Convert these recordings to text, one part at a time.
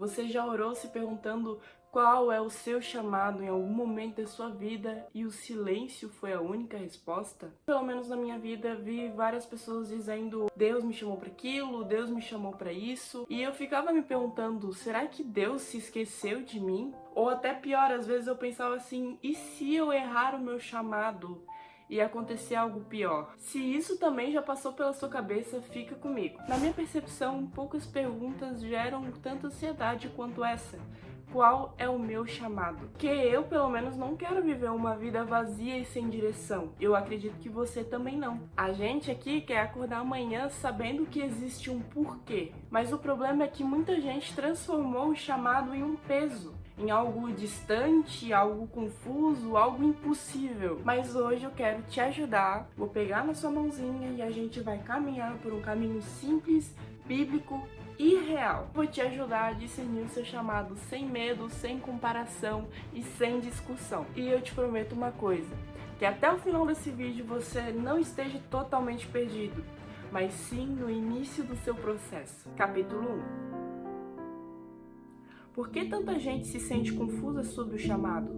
Você já orou se perguntando qual é o seu chamado em algum momento da sua vida e o silêncio foi a única resposta? Pelo menos na minha vida, vi várias pessoas dizendo: Deus me chamou para aquilo, Deus me chamou para isso. E eu ficava me perguntando: será que Deus se esqueceu de mim? Ou até pior, às vezes eu pensava assim: e se eu errar o meu chamado? E acontecer algo pior. Se isso também já passou pela sua cabeça, fica comigo. Na minha percepção, poucas perguntas geram tanta ansiedade quanto essa. Qual é o meu chamado? Porque eu, pelo menos, não quero viver uma vida vazia e sem direção. Eu acredito que você também não. A gente aqui quer acordar amanhã sabendo que existe um porquê. Mas o problema é que muita gente transformou o chamado em um peso, em algo distante, algo confuso, algo impossível. Mas hoje eu quero te ajudar, vou pegar na sua mãozinha e a gente vai caminhar por um caminho simples, bíblico e real. Vou te ajudar a discernir o seu chamado sem medo, sem comparação e sem discussão. E eu te prometo uma coisa, que até o final desse vídeo você não esteja totalmente perdido, mas sim no início do seu processo. Capítulo 1. Por que tanta gente se sente confusa sobre o chamado?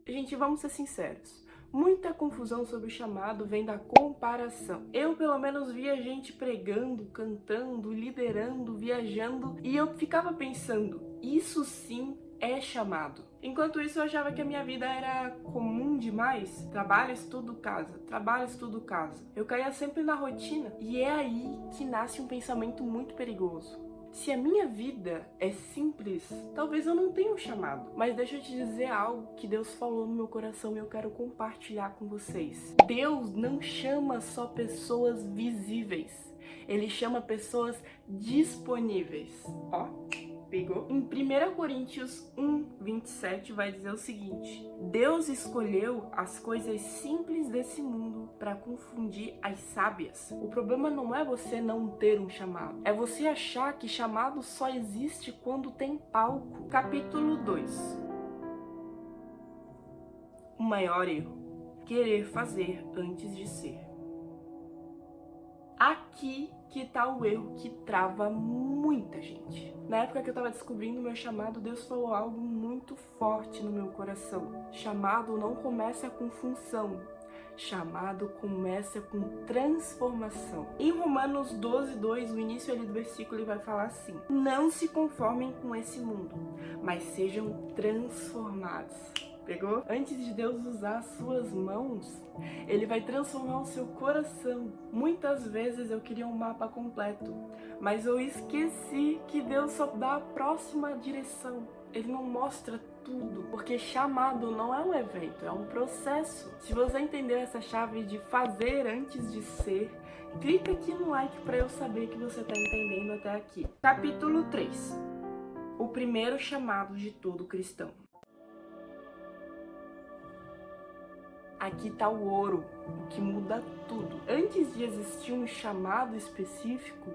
Gente, vamos ser sinceros. Muita confusão sobre o chamado vem da comparação. Eu, pelo menos, via gente pregando, cantando, liderando, viajando, e eu ficava pensando, isso sim é chamado. Enquanto isso, eu achava que a minha vida era comum demais. Trabalho, estudo, casa. Trabalho, estudo, casa. Eu caía sempre na rotina. E é aí que nasce um pensamento muito perigoso. Se a minha vida é simples, talvez eu não tenha um chamado. Mas deixa eu te dizer algo que Deus falou no meu coração e eu quero compartilhar com vocês. Deus não chama só pessoas visíveis. Ele chama pessoas disponíveis. Ó, pegou? Em 1 Coríntios 1:27 vai dizer o seguinte: Deus escolheu as coisas simples desse mundo para confundir as sábias. O problema não é você não ter um chamado, é você achar que chamado só existe quando tem palco. Capítulo 2. O maior erro: querer fazer antes de ser. Aqui que tá o erro que trava muita gente. Na época que eu tava descobrindo o meu chamado, Deus falou algo muito forte no meu coração. Chamado não começa com função. Chamado começa com transformação. Em Romanos 12:2, o início ali do versículo, ele vai falar assim: não se conformem com esse mundo, mas sejam transformados. Pegou? Antes de Deus usar as suas mãos, Ele vai transformar o seu coração. Muitas vezes eu queria um mapa completo, mas eu esqueci que Deus só dá a próxima direção. Ele não mostra tudo, porque chamado não é um evento, é um processo. Se você entendeu essa chave de fazer antes de ser, clica aqui no like para eu saber que você está entendendo até aqui. Capítulo 3. O primeiro chamado de todo cristão. Aqui tá o ouro, o que muda tudo. Antes de existir um chamado específico,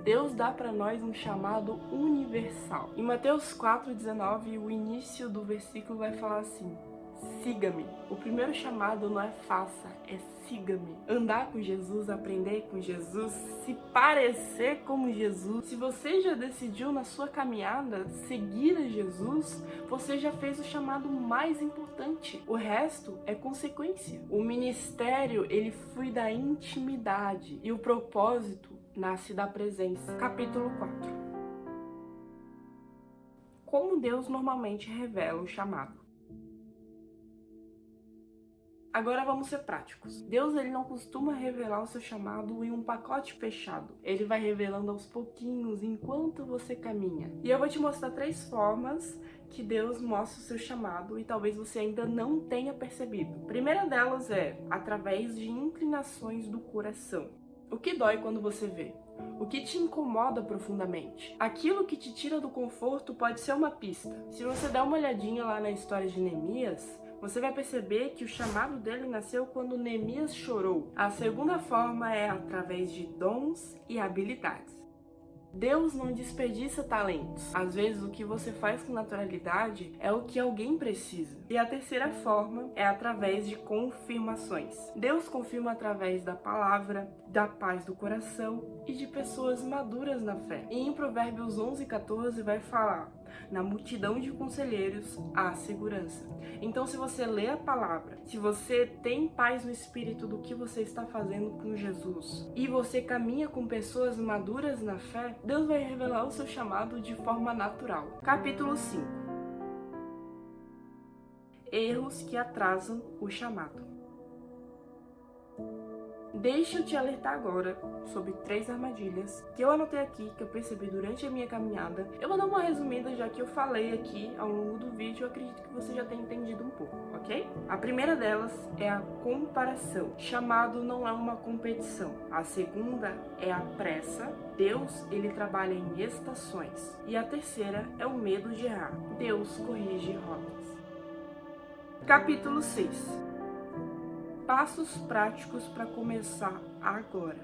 Deus dá para nós um chamado universal. Em Mateus 4:19, o início do versículo vai falar assim: siga-me. O primeiro chamado não é faça, é siga-me. Andar com Jesus, aprender com Jesus, se parecer como Jesus. Se você já decidiu na sua caminhada seguir a Jesus, você já fez o chamado mais importante. O resto é consequência. O ministério, ele flui da intimidade e o propósito nasce da presença. Capítulo 4. Como Deus normalmente revela o chamado. Agora vamos ser práticos. Deus, ele não costuma revelar o seu chamado em um pacote fechado. Ele vai revelando aos pouquinhos enquanto você caminha. E eu vou te mostrar 3 formas que Deus mostra o seu chamado e talvez você ainda não tenha percebido. A primeira delas é através de inclinações do coração. O que dói quando você vê? O que te incomoda profundamente? Aquilo que te tira do conforto pode ser uma pista. Se você der uma olhadinha lá na história de Neemias, você vai perceber que o chamado dele nasceu quando Neemias chorou. A segunda forma é através de dons e habilidades. Deus não desperdiça talentos. Às vezes o que você faz com naturalidade é o que alguém precisa. E a terceira forma é através de confirmações. Deus confirma através da palavra, da paz do coração e de pessoas maduras na fé. E em Provérbios 11:14 vai falar: na multidão de conselheiros há segurança. Então, se você lê a palavra, se você tem paz no espírito do que você está fazendo com Jesus e você caminha com pessoas maduras na fé, Deus vai revelar o seu chamado de forma natural. Capítulo 5. Erros que atrasam o chamado. Deixa eu te alertar agora sobre 3 armadilhas que eu anotei aqui, que eu percebi durante a minha caminhada. Eu vou dar uma resumida, já que eu falei aqui ao longo do vídeo, eu acredito que você já tenha entendido um pouco, ok? A primeira delas é a comparação. Chamado não é uma competição. A segunda é a pressa. Deus, ele trabalha em estações. E a terceira é o medo de errar. Deus corrige rotas. Capítulo 6. Passos práticos para começar agora.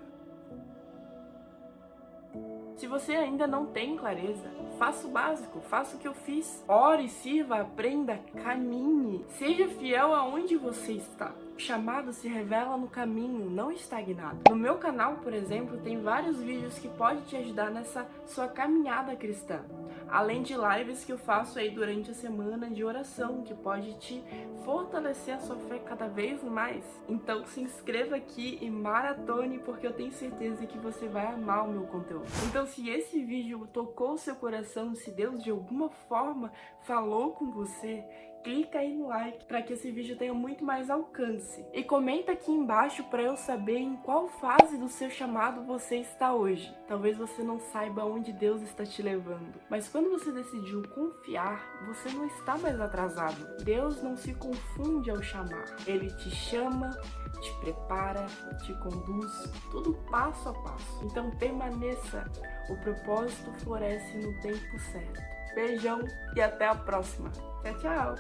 Se você ainda não tem clareza, faça o básico, faça o que eu fiz. Ore, sirva, aprenda, caminhe. Seja fiel aonde você está. O chamado se revela no caminho, não estagnado. No meu canal, por exemplo, tem vários vídeos que podem te ajudar nessa sua caminhada cristã. Além de lives que eu faço aí durante a semana de oração, que pode te fortalecer a sua fé cada vez mais. Então se inscreva aqui e maratone, porque eu tenho certeza que você vai amar o meu conteúdo. Então, se esse vídeo tocou o seu coração, se Deus de alguma forma falou com você, clica aí no like para que esse vídeo tenha muito mais alcance. E comenta aqui embaixo para eu saber em qual fase do seu chamado você está hoje. Talvez você não saiba onde Deus está te levando, mas quando você decidiu confiar, você não está mais atrasado. Deus não se confunde ao chamar. Ele te chama, te prepara, te conduz, tudo passo a passo. Então permaneça, o propósito floresce no tempo certo. Beijão e até a próxima. Tchau, tchau!